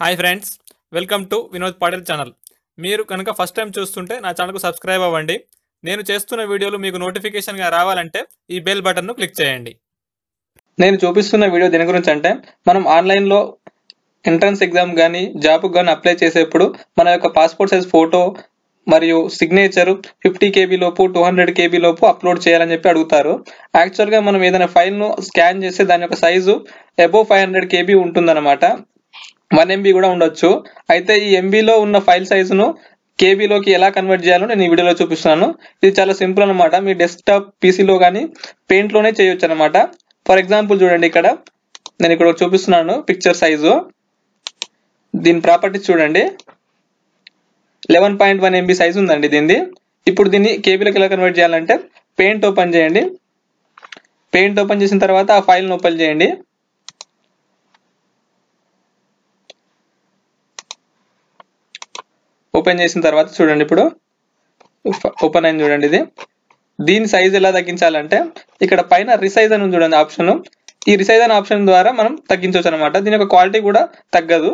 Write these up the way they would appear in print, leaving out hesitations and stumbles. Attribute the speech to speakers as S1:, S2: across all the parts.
S1: Hi friends, welcome to Vinod Patil channel. మీరు కనుక first time చూస్తుంటే నా ఛానల్కు సబ్స్క్రైబ్ అవ్వండి. నేను చేస్తున్న వీడియోలు మీకు నోటిఫికేషన్గా రావాలంటే ఈ బెల్ బటన్ను క్లిక్ చేయండి.
S2: నేను చూపిస్తున్న వీడియో దేని గురించి అంటే, మనం ఆన్లైన్లో ఎంట్రన్స్ ఎగ్జామ్ కానీ జాబ్కి కానీ అప్లై చేసేప్పుడు మన యొక్క పాస్పోర్ట్ సైజ్ ఫోటో మరియు సిగ్నేచర్ 50 KB లోపు 200 KB లోపు అప్లోడ్ చేయాలని చెప్పి అడుగుతారు. యాక్చువల్గా మనం ఏదైనా ఫైల్ను స్కాన్ చేస్తే దాని యొక్క సైజు అబోవ్ 500 KB ఉంటుందన్నమాట. 1 MB కూడా ఉండొచ్చు. అయితే ఈ ఎంబీలో ఉన్న ఫైల్ సైజును కేబీలోకి ఎలా కన్వర్ట్ చేయాలో నేను ఈ వీడియోలో చూపిస్తున్నాను. ఇది చాలా సింపుల్ అనమాట. మీ డెస్క్టాప్ పీసీలో కానీ పెయింట్లోనే చేయొచ్చు అనమాట. ఫర్ ఎగ్జాంపుల్ చూడండి, ఇక్కడ నేను ఇక్కడ చూపిస్తున్నాను పిక్చర్ సైజు. దీని ప్రాపర్టీస్ చూడండి, 11.1 MB సైజు ఉందండి దీనిది. ఇప్పుడు దీన్ని కేబీలోకి ఎలా కన్వర్ట్ చేయాలంటే, పెయింట్ ఓపెన్ చేయండి. పెయింట్ ఓపెన్ చేసిన తర్వాత ఆ ఫైల్ని ఓపెన్ చేయండి. ఓపెన్ చేసిన తర్వాత చూడండి, ఇప్పుడు ఓపెన్ అయింది చూడండి. ఇది దీని సైజ్ ఎలా తగ్గించాలంటే, ఇక్కడ పైన రిసైజ్ అని చూడండి ఆప్షన్. ఈ రిసైజ్ అనే ఆప్షన్ ద్వారా మనం తగ్గించవచ్చు అనమాట. దీని యొక్క క్వాలిటీ కూడా తగ్గదు.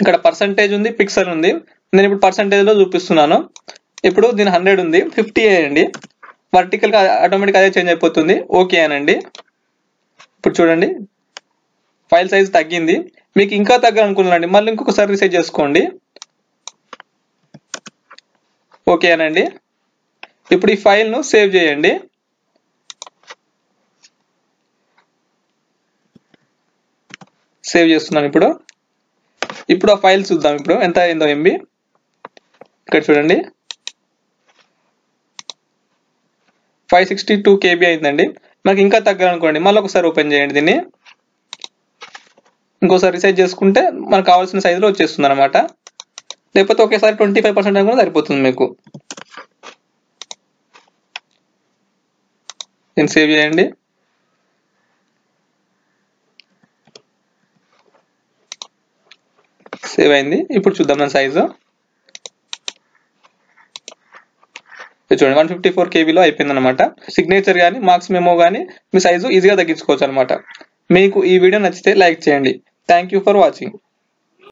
S2: ఇక్కడ పర్సంటేజ్ ఉంది, పిక్సెల్ ఉంది. నేను ఇప్పుడు పర్సంటేజ్ లో చూపిస్తున్నాను. ఇప్పుడు దీని 100 ఉంది, 50 వేయండి. వర్టికల్ గా ఆటోమేటిక్ అదే చేంజ్ అయిపోతుంది. ఓకే అనండి. ఇప్పుడు చూడండి, ఫైల్ సైజ్ తగ్గింది. మీకు ఇంకా తగ్గాలనుకున్నారండి, మళ్ళీ ఇంకొకసారి రిసైజ్ చేసుకోండి. ఓకే అనండి. ఇప్పుడు ఈ ఫైల్ ను సేవ్ చేయండి. సేవ్ చేస్తున్నాను. ఇప్పుడు ఆ ఫైల్ చూద్దాం. ఇప్పుడు ఎంత అయిందో ఎంబీ. ఇక్కడ చూడండి, 562 KB అయిందండి. మనకి ఇంకా తగ్గాలనుకోండి, మళ్ళీ ఒకసారి ఓపెన్ చేయండి. దీన్ని ఇంకోసారి రిసైజ్ చేసుకుంటే మనకు కావాల్సిన సైజులో వచ్చేస్తుంది అనమాట. లేకపోతే ఒకేసారి 25% కూడా సరిపోతుంది మీకు. దీన్ని సేవ్ చేయండి. సేవ్ అయింది. ఇప్పుడు చూద్దాం మన సైజు. చూడండి, 154 KBలో అయిపోయింది అనమాట. సిగ్నేచర్ కానీ మార్క్స్ మెమో కానీ మీ సైజు ఈజీగా తగ్గించుకోవచ్చు అనమాట. మీకు ఈ వీడియో నచ్చితే లైక్ చేయండి. Thank you for watching.